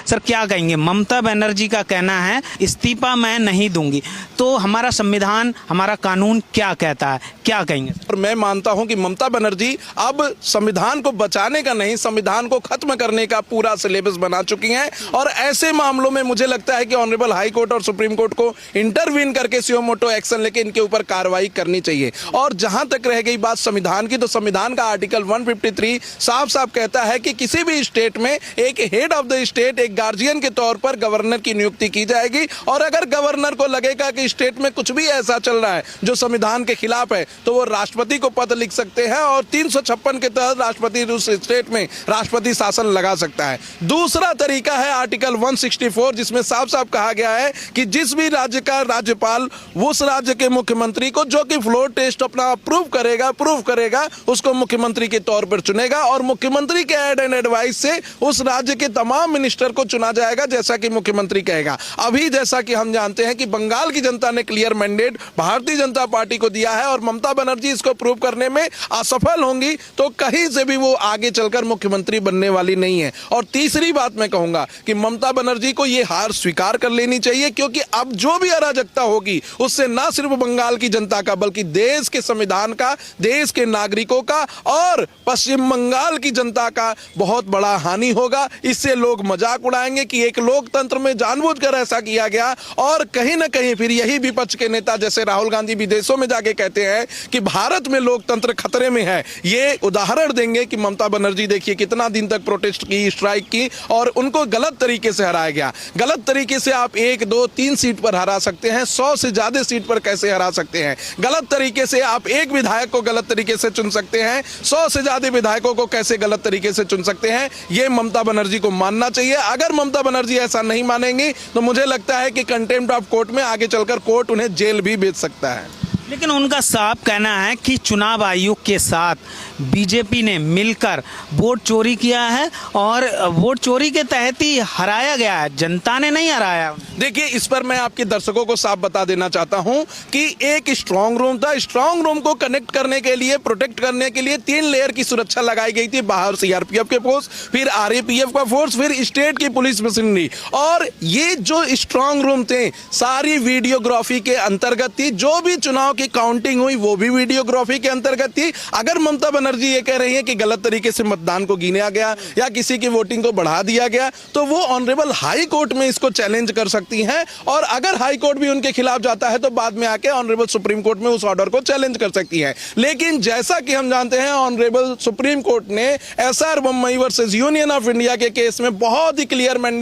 Sir क्या कहेंगे, ममता बनर्जी का कहना है इस्तीफा मैं नहीं दूंगी, तो हमारा संविधान हमारा कानून क्या कहता है, क्या कहेंगे? और मैं मानता हूं कि ममता बनर्जी अब संविधान को बचाने का नहीं, संविधान को खत्म करने का पूरा सिलेबस बना चुकी हैं। और ऐसे मामलों में मुझे लगता है कि ऑनरेबल हाई कोर्ट और सुप्रीम कोर्ट को इंटरवीन करके सुओ मोटो एक्शन लेके इनके ऊपर कार्रवाई करनी चाहिए। और जहां तक रह गई बात संविधान की, तो संविधान का आर्टिकल 153 साफ साफ कहता है कि किसी भी स्टेट में एक हेड ऑफ द स्टेट, एक गार्जियन के तौर पर गवर्नर की नियुक्ति की जाएगी। और अगर गवर्नर को लगेगा कि स्टेट में कुछ भी ऐसा चल रहा है जो संविधान के खिलाफ है, तो वो राष्ट्रपति को पत्र लिख सकते हैं और 356 के तहत राष्ट्रपति उस स्टेट में राष्ट्रपति शासन लगा सकता है। दूसरा तरीका है आर्टिकल 164, जिसमें साफ साफ कहा गया है कि जिस भी राज्य का राज्यपाल उस राज्य के मुख्यमंत्री को जो कि फ्लोर टेस्ट अपना प्रूव करेगा उसको मुख्यमंत्री के तौर पर चुनेगा और मुख्यमंत्री के एड एंड एडवाइस से उस राज्य के तमाम मिनिस्टर को चुना जाएगा जैसा कि मुख्यमंत्री कहेगा। अभी जैसा कि हम जानते हैं कि बंगाल की जनता ने clear mandate Bharatiya Janata party को दिया है और ममता बनर्जी इसको प्रूव करने में असफल होंगी तो कहीं से भी वो आगे चलकर मुख्यमंत्री बनने वाली नहीं है। और तीसरी बात मैं कहूंगा कि ममता बनर्जी को ये हार स्वीकार कर लेनी चाहिए, क्योंकि अब जो भी अराजकता होगी उससे ना सिर्फ बंगाल की जनता का बल्कि देश के संविधान का, देश के नागरिकों का और पश्चिम बंगाल की जनता का बहुत बड़ा हानि होगा। इससे लोग मजाक उड़ाएंगे कि एक लोकतंत्र में जानबूझकर ऐसा किया गया। और कहीं ना कहीं फिर यही विपक्ष के नेता जैसे राहुल गांधी विदेशों में जाके कहते हैं कि भारत में लोकतंत्र खतरे में है। ये उदाहरण देंगे कि ममता बनर्जी देखिए कितना दिन तक प्रोटेस्ट की, स्ट्राइक की और उनको गलत तरीके से हराया गया। गलत तरीके से आप 1, 2, 3 सीट पर हरा सकते हैं, 100 से ज्यादा सीट पर कैसे हरा सकते हैं? गलत तरीके से आप एक विधायक को गलत तरीके से चुन सकते हैं, 100 से ज्यादा विधायकों को कैसे गलत तरीके से चुन सकते हैं? ये ममता बनर्जी को मानना चाहिए। अगर ममता बनर्जी ऐसा नहीं मानेंगी तो मुझे लगता है कि कंटेम्प्ट ऑफ कोर्ट में आगे चलकर कोर्ट उन्हें जेल भी भेज सकता है। लेकिन उनका साफ कहना है कि चुनाव आयोग के साथ बीजेपी ने मिलकर वोट चोरी किया है और वोट चोरी के तहत ही हराया गया है, जनता ने नहीं हराया। देखिए, इस पर मैं आपके दर्शकों को साफ बता देना चाहता हूं कि एक स्ट्रांग रूम था। स्ट्रांग रूम को कनेक्ट करने के लिए, प्रोटेक्ट करने के लिए 3 लेयर की सुरक्षा लगाई गई थी। बाहर सीआरपीएफ के फोर्स, फिर आरएपीएफ का फोर्स, फिर स्टेट की पुलिस मशीनरी। और ये जो स्ट्रांग रूम थे सारी वीडियोग्राफी के अंतर्गत थी। जो भी चुनाव की काउंटिंग हुई वो भी वीडियोग्राफी के अंतर्गत थी। अगर ममता बनर्जी ये कह रही है कि गलत तरीके से मतदान को गिना गया या किसी की वोटिंग को बढ़ा दिया गया, तो वो ऑनरेबल हाई कोर्ट में इसको चैलेंज कर सकती हैं। और अगर हाई कोर्ट भी उनके खिलाफ जाता है तो बाद में आके ऑनरेबल सुप्रीम कोर्ट में उस ऑर्डर को चैलेंज कर सकती है। लेकिन जैसा कि हम जानते हैं, ऑनरेबल सुप्रीम कोर्ट ने SR Bombay versus union of India के केस में बहुत ही क्लियर मैंडेट